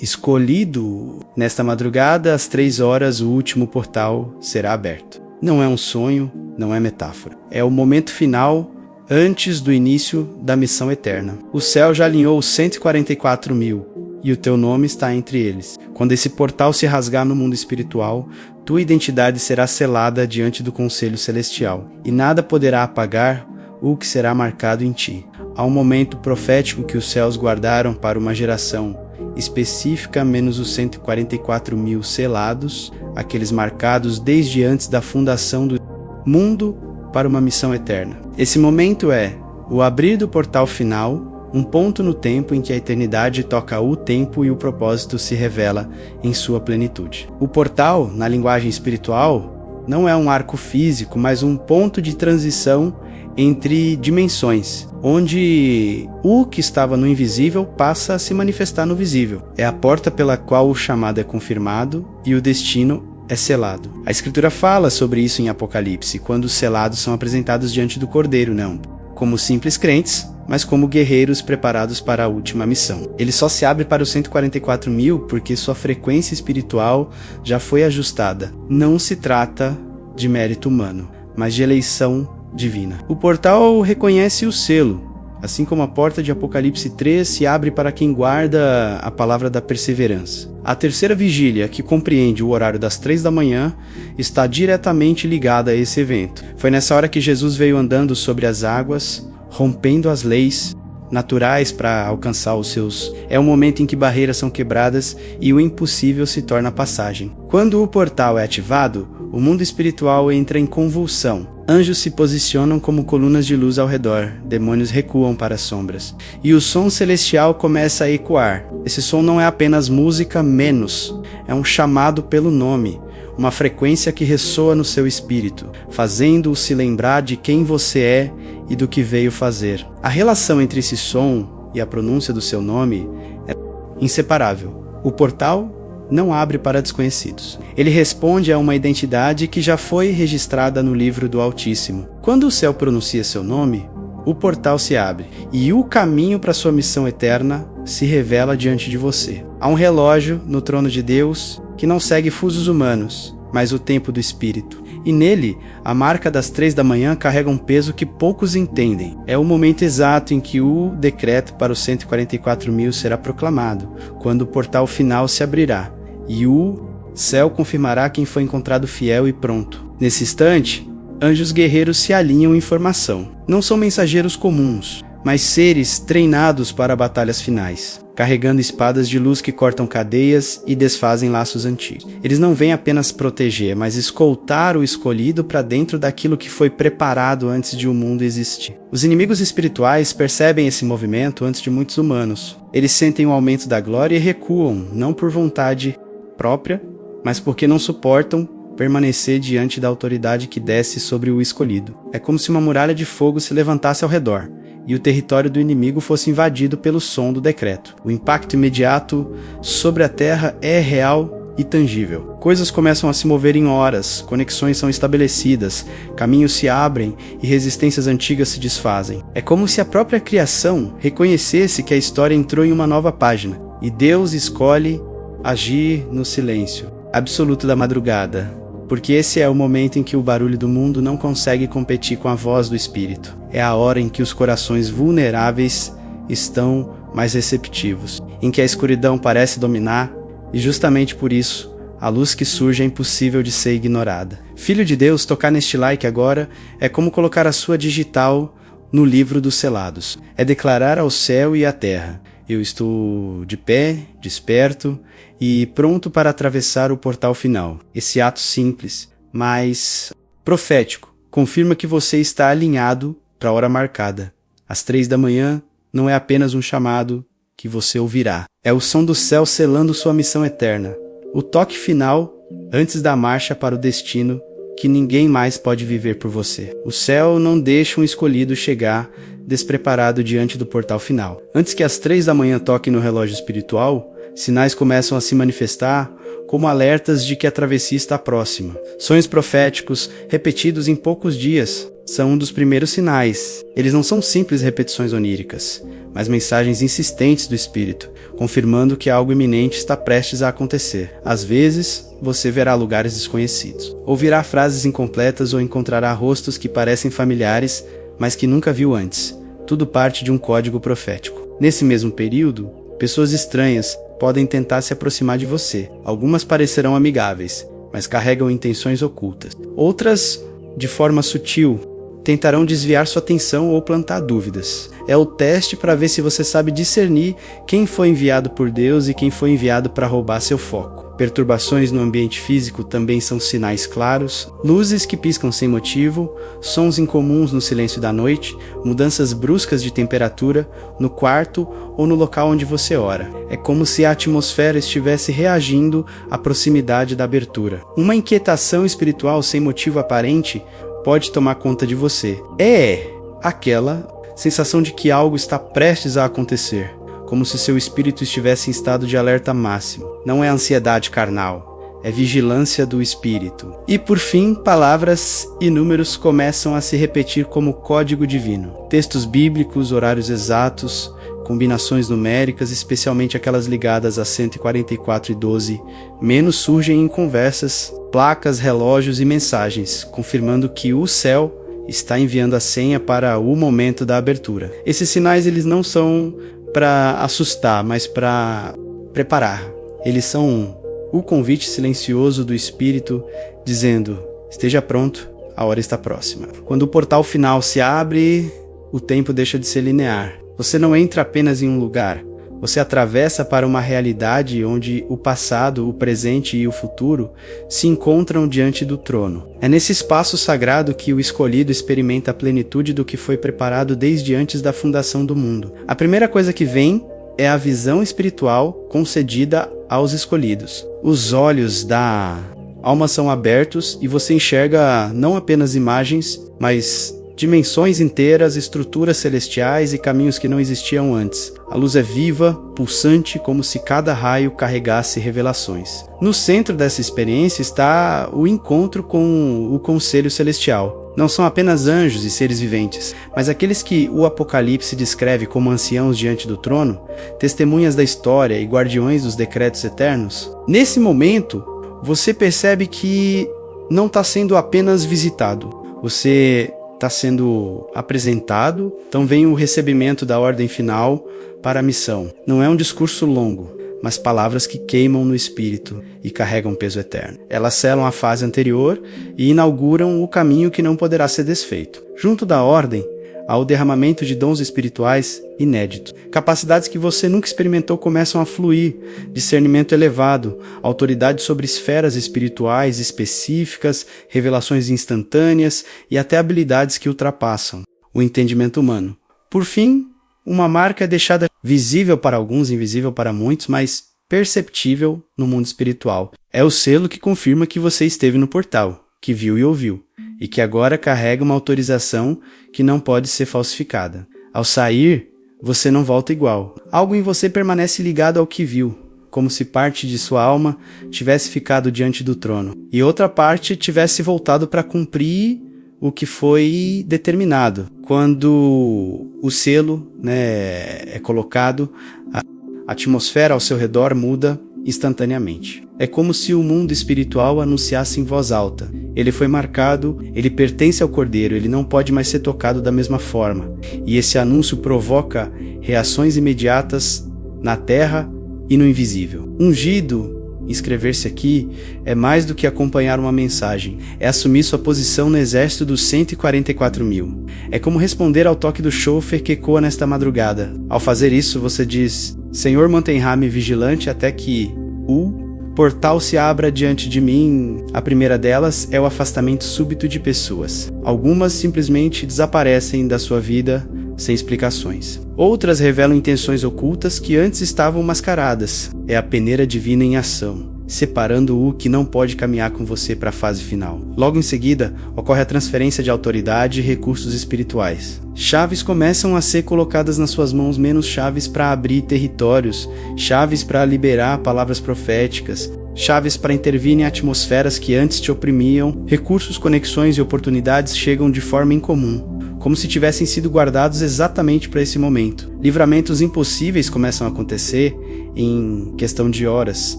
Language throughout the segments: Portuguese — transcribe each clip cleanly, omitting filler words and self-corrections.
escolhido. Nesta madrugada, às 3 horas, o último portal será aberto. Não é um sonho, não é metáfora. É o momento final antes do início da missão eterna. O céu já alinhou os 144.000 e o teu nome está entre eles. Quando esse portal se rasgar no mundo espiritual, tua identidade será selada diante do Conselho Celestial e nada poderá apagar o que será marcado em ti. Há um momento profético que os céus guardaram para uma geração específica, menos os 144.000 selados, aqueles marcados desde antes da fundação do mundo para uma missão eterna. Esse momento é o abrir do portal final, um ponto no tempo em que a eternidade toca o tempo e o propósito se revela em sua plenitude. O portal, na linguagem espiritual, não é um arco físico, mas um ponto de transição entre dimensões, onde o que estava no invisível passa a se manifestar no visível. É a porta pela qual o chamado é confirmado e o destino é selado. A Escritura fala sobre isso em Apocalipse, quando os selados são apresentados diante do Cordeiro, não como simples crentes, mas como guerreiros preparados para a última missão. Ele só se abre para os 144.000 porque sua frequência espiritual já foi ajustada. Não se trata de mérito humano, mas de eleição divina. O portal reconhece o selo, assim como a porta de Apocalipse 3 se abre para quem guarda a palavra da perseverança. A terceira vigília, que compreende o horário das 3 da manhã, está diretamente ligada a esse evento. Foi nessa hora que Jesus veio andando sobre as águas, rompendo as leis naturais para alcançar os seus. É o momento em que barreiras são quebradas e o impossível se torna passagem. Quando o portal é ativado, o mundo espiritual entra em convulsão. Anjos se posicionam como colunas de luz ao redor, demônios recuam para as sombras, e o som celestial começa a ecoar. Esse som não é apenas música menos, é um chamado pelo nome, uma frequência que ressoa no seu espírito, fazendo-o se lembrar de quem você é e do que veio fazer. A relação entre esse som e a pronúncia do seu nome é inseparável. O portal não abre para desconhecidos. Ele responde a uma identidade que já foi registrada no livro do Altíssimo. Quando o céu pronuncia seu nome, o portal se abre e o caminho para sua missão eterna se revela diante de você. Há um relógio no trono de Deus que não segue fusos humanos, mas o tempo do Espírito. E nele, a marca das 3 da manhã carrega um peso que poucos entendem. É o momento exato em que o decreto para os 144.000 será proclamado, quando o portal final se abrirá. E o céu confirmará quem foi encontrado fiel e pronto. Nesse instante, anjos guerreiros se alinham em formação. Não são mensageiros comuns, mas seres treinados para batalhas finais, carregando espadas de luz que cortam cadeias e desfazem laços antigos. Eles não vêm apenas proteger, mas escoltar o escolhido para dentro daquilo que foi preparado antes de o mundo existir. Os inimigos espirituais percebem esse movimento antes de muitos humanos. Eles sentem o aumento da glória e recuam, não por vontade própria, mas porque não suportam permanecer diante da autoridade que desce sobre o escolhido. É como se uma muralha de fogo se levantasse ao redor e o território do inimigo fosse invadido pelo som do decreto. O impacto imediato sobre a terra é real e tangível. Coisas começam a se mover em horas, conexões são estabelecidas, caminhos se abrem e resistências antigas se desfazem. É como se a própria criação reconhecesse que a história entrou em uma nova página e Deus escolhe agir no silêncio absoluto da madrugada, porque esse é o momento em que o barulho do mundo não consegue competir com a voz do Espírito. É a hora em que os corações vulneráveis estão mais receptivos, em que a escuridão parece dominar, e justamente por isso, a luz que surge é impossível de ser ignorada. Filho de Deus, tocar neste like agora é como colocar a sua digital no livro dos selados. É declarar ao céu e à terra: eu estou de pé, desperto e pronto para atravessar o portal final. Esse ato simples, mas profético, confirma que você está alinhado para a hora marcada. Às 3 da manhã não é apenas um chamado que você ouvirá. É o som do céu selando sua missão eterna. O toque final antes da marcha para o destino que ninguém mais pode viver por você. O céu não deixa um escolhido chegar despreparado diante do portal final. Antes que as 3 da manhã toquem no relógio espiritual, Sinais começam a se manifestar como alertas de que a travessia está próxima. Sonhos proféticos, repetidos em poucos dias, são um dos primeiros sinais. Eles não são simples repetições oníricas, mas mensagens insistentes do espírito, confirmando que algo iminente está prestes a acontecer. Às vezes, você verá lugares desconhecidos, ouvirá frases incompletas ou encontrará rostos que parecem familiares, mas que nunca viu antes. Tudo parte de um código profético. Nesse mesmo período, pessoas estranhas podem tentar se aproximar de você. Algumas parecerão amigáveis, mas carregam intenções ocultas. Outras, de forma sutil, tentarão desviar sua atenção ou plantar dúvidas. É o teste para ver se você sabe discernir quem foi enviado por Deus e quem foi enviado para roubar seu foco. Perturbações no ambiente físico também são sinais claros, luzes que piscam sem motivo, sons incomuns no silêncio da noite, mudanças bruscas de temperatura no quarto ou no local onde você ora. É como se a atmosfera estivesse reagindo à proximidade da abertura. Uma inquietação espiritual sem motivo aparente pode tomar conta de você. É aquela sensação de que algo está prestes a acontecer, como se seu espírito estivesse em estado de alerta máximo. Não é ansiedade carnal, é vigilância do espírito. E por fim, palavras e números começam a se repetir como código divino. Textos bíblicos, horários exatos, combinações numéricas, especialmente aquelas ligadas a 144 e 12, menos surgem em conversas, placas, relógios e mensagens, confirmando que o céu está enviando a senha para o momento da abertura. Esses sinais eles não são para assustar, mas para preparar. Eles são o convite silencioso do Espírito, dizendo: esteja pronto, a hora está próxima. Quando o portal final se abre, o tempo deixa de ser linear. Você não entra apenas em um lugar, você atravessa para uma realidade onde o passado, o presente e o futuro se encontram diante do trono. É nesse espaço sagrado que o escolhido experimenta a plenitude do que foi preparado desde antes da fundação do mundo. A primeira coisa que vem é a visão espiritual concedida aos escolhidos. Os olhos da alma são abertos e você enxerga não apenas imagens, mas dimensões inteiras, estruturas celestiais e caminhos que não existiam antes. A luz é viva, pulsante, como se cada raio carregasse revelações. No centro dessa experiência está o encontro com o Conselho Celestial. Não são apenas anjos e seres viventes, mas aqueles que o Apocalipse descreve como anciãos diante do trono, testemunhas da história e guardiões dos decretos eternos. Nesse momento, você percebe que não está sendo apenas visitado. Você está sendo apresentado, então vem o recebimento da ordem final para a missão. Não é um discurso longo, mas palavras que queimam no espírito e carregam peso eterno. Elas selam a fase anterior e inauguram o caminho que não poderá ser desfeito. Junto da ordem, há o derramamento de dons espirituais inéditos. Capacidades que você nunca experimentou começam a fluir, discernimento elevado, autoridade sobre esferas espirituais específicas, revelações instantâneas e até habilidades que ultrapassam o entendimento humano. Por fim, uma marca é deixada visível para alguns, invisível para muitos, mas perceptível no mundo espiritual. É o selo que confirma que você esteve no portal, que viu e ouviu, e que agora carrega uma autorização que não pode ser falsificada. Ao sair, você não volta igual. Algo em você permanece ligado ao que viu, como se parte de sua alma tivesse ficado diante do trono, e outra parte tivesse voltado para cumprir o que foi determinado. Quando o selo, é colocado, a atmosfera ao seu redor muda instantaneamente. É como se o mundo espiritual anunciasse em voz alta: ele foi marcado, ele pertence ao Cordeiro, ele não pode mais ser tocado da mesma forma. E esse anúncio provoca reações imediatas na terra e no invisível. Ungido, inscrever-se aqui, é mais do que acompanhar uma mensagem, é assumir sua posição no exército dos 144 mil. É como responder ao toque do chofar que ecoa nesta madrugada. Ao fazer isso, você diz: Senhor, mantenha-me vigilante até que o portal se abra diante de mim. A primeira delas é o afastamento súbito de pessoas. Algumas simplesmente desaparecem da sua vida sem explicações. Outras revelam intenções ocultas que antes estavam mascaradas. É a peneira divina em ação. separando o que não pode caminhar com você para a fase final. Logo em seguida, ocorre a transferência de autoridade e recursos espirituais. Chaves começam a ser colocadas nas suas mãos, menos chaves para abrir territórios, chaves para liberar palavras proféticas, chaves para intervir em atmosferas que antes te oprimiam. Recursos, conexões e oportunidades chegam de forma incomum, como se tivessem sido guardados exatamente para esse momento. Livramentos impossíveis começam a acontecer em questão de horas.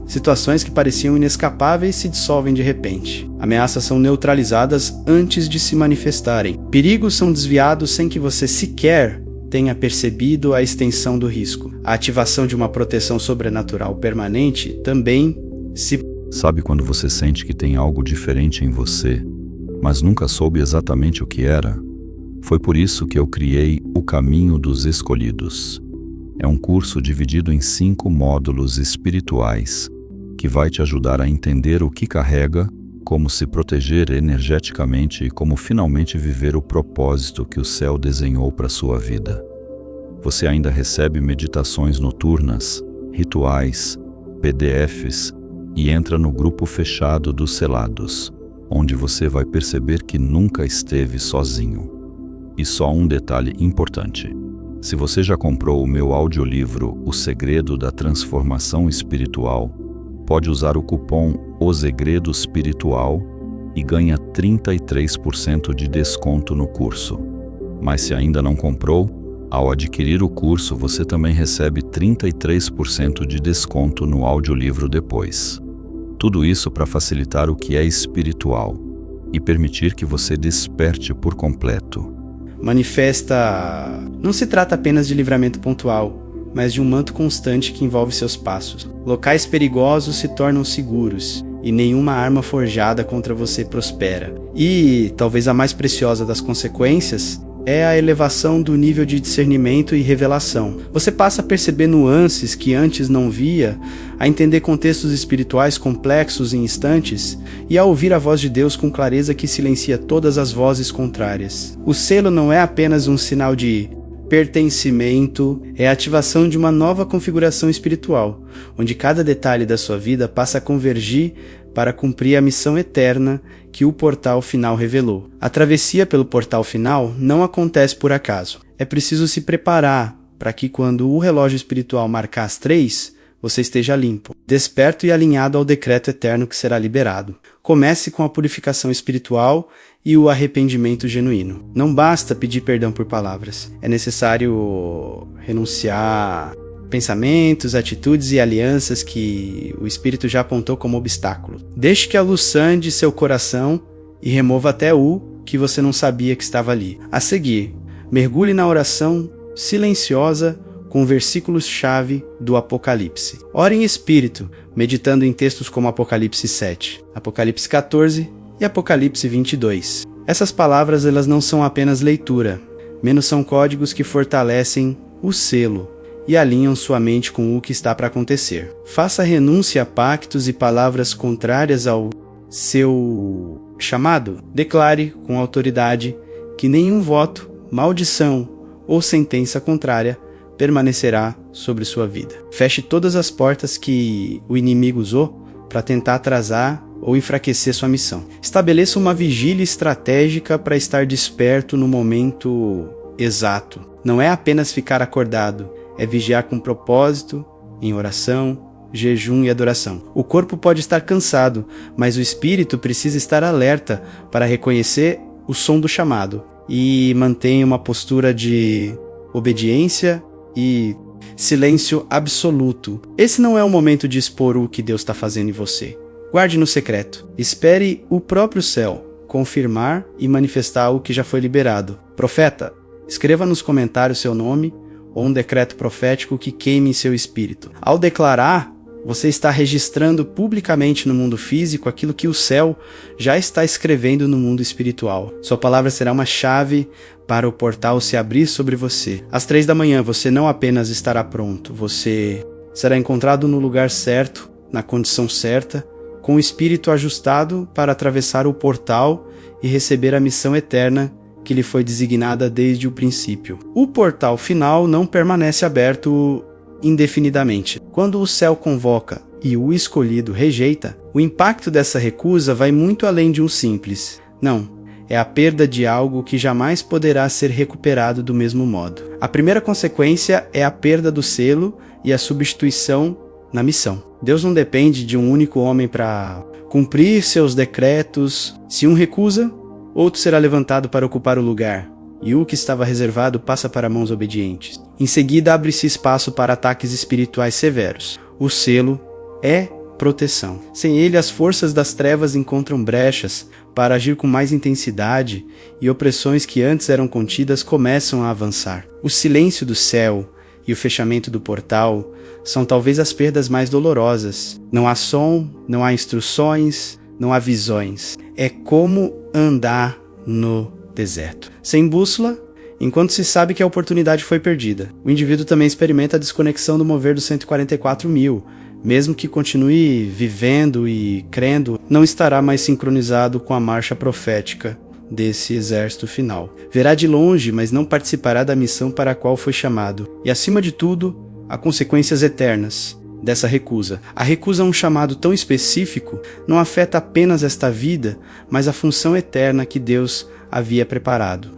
Situações que pareciam inescapáveis se dissolvem de repente. Ameaças são neutralizadas antes de se manifestarem. Perigos são desviados sem que você sequer tenha percebido a extensão do risco. A ativação de uma proteção sobrenatural permanente também se... Sabe quando você sente que tem algo diferente em você, mas nunca soube exatamente o que era? Foi por isso que eu criei o Caminho dos Escolhidos. É um curso dividido em 5 módulos espirituais que vai te ajudar a entender o que carrega, como se proteger energeticamente e como finalmente viver o propósito que o céu desenhou para sua vida. Você ainda recebe meditações noturnas, rituais, PDFs e entra no grupo fechado dos selados, onde você vai perceber que nunca esteve sozinho. E só um detalhe importante: se você já comprou o meu audiolivro O Segredo da Transformação Espiritual, pode usar o cupom O Segredo Espiritual e ganha 33% de desconto no curso. Mas se ainda não comprou, ao adquirir o curso você também recebe 33% de desconto no audiolivro depois. Tudo isso para facilitar o que é espiritual e permitir que você desperte por completo. Manifesta... Não se trata apenas de livramento pontual, mas de um manto constante que envolve seus passos. Locais perigosos se tornam seguros, e nenhuma arma forjada contra você prospera. E, talvez a mais preciosa das consequências, é a elevação do nível de discernimento e revelação. Você passa a perceber nuances que antes não via, a entender contextos espirituais complexos em instantes e a ouvir a voz de Deus com clareza que silencia todas as vozes contrárias. O selo não é apenas um sinal de pertencimento, é a ativação de uma nova configuração espiritual, onde cada detalhe da sua vida passa a convergir para cumprir a missão eterna que o portal final revelou. A travessia pelo portal final não acontece por acaso. É preciso se preparar para que quando o relógio espiritual marcar as 3, você esteja limpo, desperto e alinhado ao decreto eterno que será liberado. Comece com a purificação espiritual e o arrependimento genuíno. Não basta pedir perdão por palavras. É necessário renunciar pensamentos, atitudes e alianças que o Espírito já apontou como obstáculo. Deixe que a luz sande seu coração e remova até o que você não sabia que estava ali. A seguir, mergulhe na oração silenciosa com versículos-chave do Apocalipse. Ore em espírito, meditando em textos como Apocalipse 7, Apocalipse 14 e Apocalipse 22. Essas palavras elas não são apenas leitura, menos são códigos que fortalecem o selo e alinham sua mente com o que está para acontecer. Faça renúncia a pactos e palavras contrárias ao seu chamado. Declare com autoridade que nenhum voto, maldição ou sentença contrária permanecerá sobre sua vida. Feche todas as portas que o inimigo usou para tentar atrasar ou enfraquecer sua missão. Estabeleça uma vigília estratégica para estar desperto no momento exato. Não é apenas ficar acordado, é vigiar com propósito, em oração, jejum e adoração. O corpo pode estar cansado, mas o espírito precisa estar alerta para reconhecer o som do chamado e mantenha uma postura de obediência e silêncio absoluto. Esse não é o momento de expor o que Deus está fazendo em você. Guarde no secreto. Espere o próprio céu confirmar e manifestar o que já foi liberado. Profeta, escreva nos comentários seu nome ou um decreto profético que queime em seu espírito. Ao declarar, você está registrando publicamente no mundo físico aquilo que o céu já está escrevendo no mundo espiritual. Sua palavra será uma chave para o portal se abrir sobre você. Às 3 da manhã você não apenas estará pronto, você será encontrado no lugar certo, na condição certa, com o espírito ajustado para atravessar o portal e receber a missão eterna que lhe foi designada desde o princípio. O portal final não permanece aberto indefinidamente. Quando o céu convoca e o escolhido rejeita, o impacto dessa recusa vai muito além de um simples não. É a perda de algo que jamais poderá ser recuperado do mesmo modo. A primeira consequência é a perda do selo e a substituição na missão. Deus não depende de um único homem para cumprir seus decretos. Se um recusa, outro será levantado para ocupar o lugar, e o que estava reservado passa para mãos obedientes. Em seguida, abre-se espaço para ataques espirituais severos. O selo é proteção. Sem ele, as forças das trevas encontram brechas para agir com mais intensidade e opressões que antes eram contidas começam a avançar. O silêncio do céu e o fechamento do portal são talvez as perdas mais dolorosas. Não há som, não há instruções, não há visões. É como andar no deserto. Sem bússola, enquanto se sabe que a oportunidade foi perdida. O indivíduo também experimenta a desconexão do mover dos 144 mil. Mesmo que continue vivendo e crendo, não estará mais sincronizado com a marcha profética desse exército final. Verá de longe, mas não participará da missão para a qual foi chamado. E acima de tudo, há consequências eternas dessa recusa. A recusa a um chamado tão específico não afeta apenas esta vida, mas a função eterna que Deus havia preparado.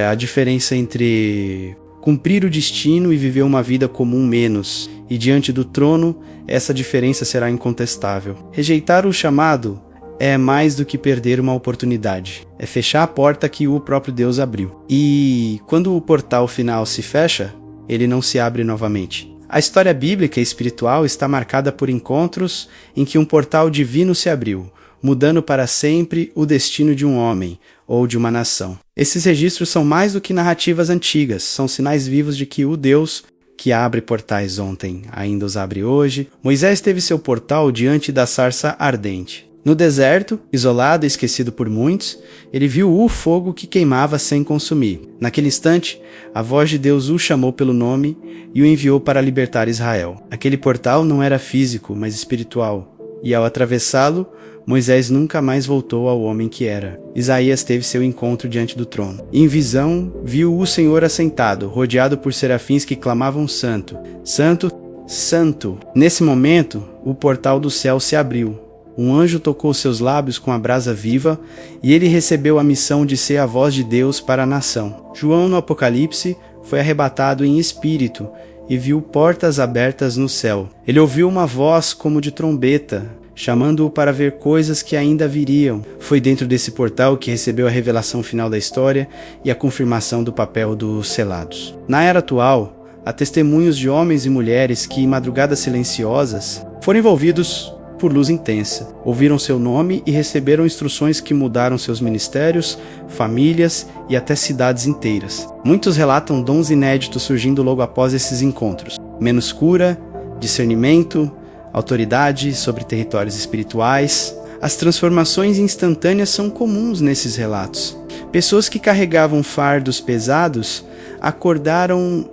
A diferença entre cumprir o destino e viver uma vida comum menos. E diante do trono, essa diferença será incontestável. Rejeitar o chamado é mais do que perder uma oportunidade. É fechar a porta que o próprio Deus abriu. E quando o portal final se fecha, ele não se abre novamente. A história bíblica e espiritual está marcada por encontros em que um portal divino se abriu, mudando para sempre o destino de um homem ou de uma nação. Esses registros são mais do que narrativas antigas, são sinais vivos de que o Deus que abre portais ontem ainda os abre hoje. Moisés teve seu portal diante da sarça ardente. No deserto, isolado e esquecido por muitos, ele viu o fogo que queimava sem consumir. Naquele instante, a voz de Deus o chamou pelo nome e o enviou para libertar Israel. Aquele portal não era físico, mas espiritual, e ao atravessá-lo, Moisés nunca mais voltou ao homem que era. Isaías teve seu encontro diante do trono. Em visão, viu o Senhor assentado, rodeado por serafins que clamavam santo, santo, santo. Nesse momento, o portal do céu se abriu. Um anjo tocou seus lábios com a brasa viva e ele recebeu a missão de ser a voz de Deus para a nação. João, no Apocalipse, foi arrebatado em espírito e viu portas abertas no céu. Ele ouviu uma voz como de trombeta, chamando-o para ver coisas que ainda viriam. Foi dentro desse portal que recebeu a revelação final da história e a confirmação do papel dos selados. Na era atual, há testemunhos de homens e mulheres que, em madrugadas silenciosas, foram envolvidos por luz intensa, ouviram seu nome e receberam instruções que mudaram seus ministérios, famílias e até cidades inteiras. Muitos relatam dons inéditos surgindo logo após esses encontros. Menos cura, discernimento, autoridade sobre territórios espirituais. As transformações instantâneas são comuns nesses relatos. Pessoas que carregavam fardos pesados acordaram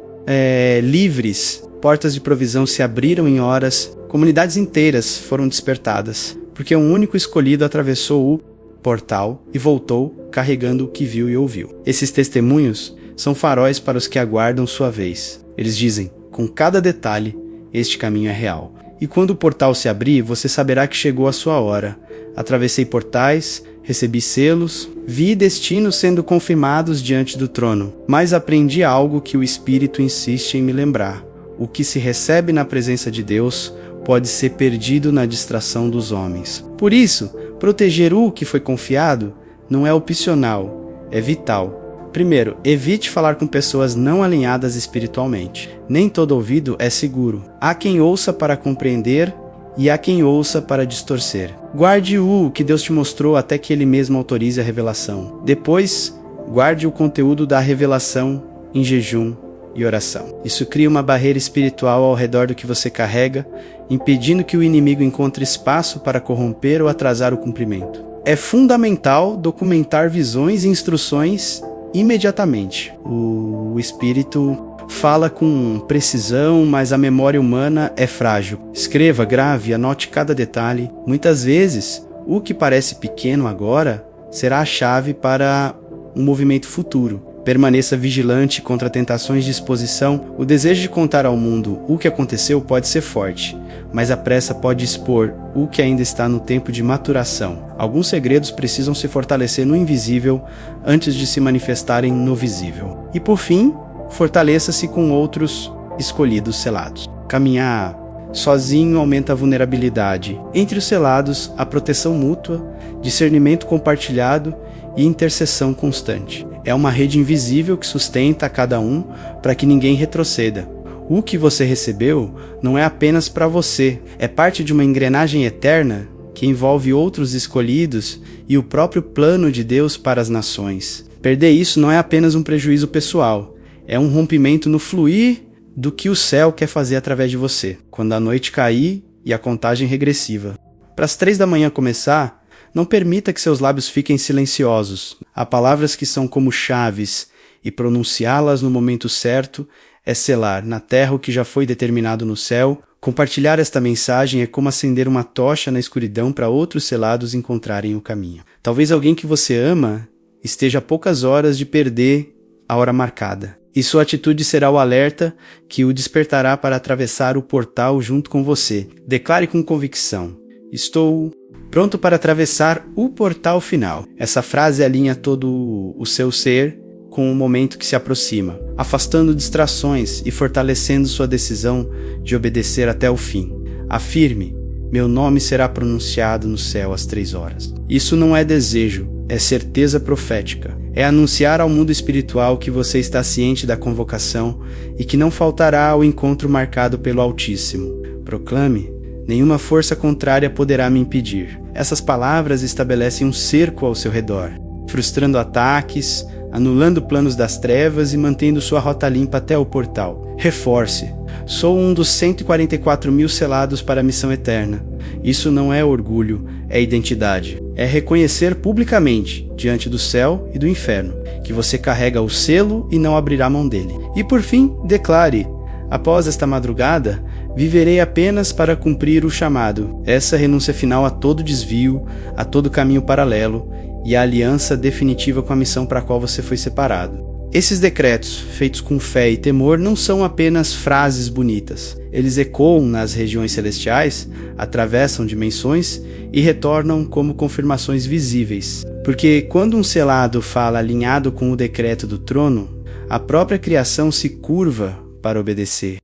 livres, portas de provisão se abriram em horas, comunidades inteiras foram despertadas, porque um único escolhido atravessou o portal e voltou carregando o que viu e ouviu. Esses testemunhos são faróis para os que aguardam sua vez. Eles dizem, com cada detalhe, este caminho é real. E quando o portal se abrir, você saberá que chegou a sua hora. Atravessei portais, recebi selos, vi destinos sendo confirmados diante do trono. Mas aprendi algo que o Espírito insiste em me lembrar. O que se recebe na presença de Deus pode ser perdido na distração dos homens. Por isso, proteger o que foi confiado não é opcional, é vital. Primeiro, evite falar com pessoas não alinhadas espiritualmente. Nem todo ouvido é seguro. Há quem ouça para compreender e há quem ouça para distorcer. Guarde o que Deus te mostrou até que Ele mesmo autorize a revelação. Depois, guarde o conteúdo da revelação em jejum e oração. Isso cria uma barreira espiritual ao redor do que você carrega, impedindo que o inimigo encontre espaço para corromper ou atrasar o cumprimento. É fundamental documentar visões e instruções imediatamente. O Espírito fala com precisão, mas a memória humana é frágil. Escreva, grave, anote cada detalhe. Muitas vezes, o que parece pequeno agora será a chave para um movimento futuro. Permaneça vigilante contra tentações de exposição. O desejo de contar ao mundo o que aconteceu pode ser forte, mas a pressa pode expor o que ainda está no tempo de maturação. Alguns segredos precisam se fortalecer no invisível antes de se manifestarem no visível. E por fim, fortaleça-se com outros escolhidos selados. Caminhar sozinho aumenta a vulnerabilidade. Entre os selados, a proteção mútua, discernimento compartilhado e intercessão constante. É uma rede invisível que sustenta a cada um para que ninguém retroceda. O que você recebeu não é apenas para você, é parte de uma engrenagem eterna que envolve outros escolhidos e o próprio plano de Deus para as nações. Perder isso não é apenas um prejuízo pessoal, é um rompimento no fluir do que o céu quer fazer através de você, quando a noite cair e a contagem regressiva. Para as 3 da manhã começar, não permita que seus lábios fiquem silenciosos. Há palavras que são como chaves, e pronunciá-las no momento certo é selar na terra o que já foi determinado no céu. Compartilhar esta mensagem é como acender uma tocha na escuridão para outros selados encontrarem o caminho. Talvez alguém que você ama esteja a poucas horas de perder a hora marcada. E sua atitude será o alerta que o despertará para atravessar o portal junto com você. Declare com convicção: estou pronto para atravessar o portal final. Essa frase alinha todo o seu ser com o momento que se aproxima, afastando distrações e fortalecendo sua decisão de obedecer até o fim. Afirme: meu nome será pronunciado no céu às 3 horas. Isso não é desejo, é certeza profética. É anunciar ao mundo espiritual que você está ciente da convocação e que não faltará ao encontro marcado pelo Altíssimo. Proclame: nenhuma força contrária poderá me impedir. Essas palavras estabelecem um cerco ao seu redor, frustrando ataques, anulando planos das trevas e mantendo sua rota limpa até o portal. Reforce: sou um dos 144.000 selados para a missão eterna. Isso não é orgulho, é identidade. É reconhecer publicamente, diante do céu e do inferno, que você carrega o selo e não abrirá mão dele. E por fim, declare: após esta madrugada, viverei apenas para cumprir o chamado. Essa renúncia final a todo desvio, a todo caminho paralelo e a aliança definitiva com a missão para a qual você foi separado. Esses decretos, feitos com fé e temor, não são apenas frases bonitas. Eles ecoam nas regiões celestiais, atravessam dimensões e retornam como confirmações visíveis. Porque quando um selado fala alinhado com o decreto do trono, a própria criação se curva para obedecer.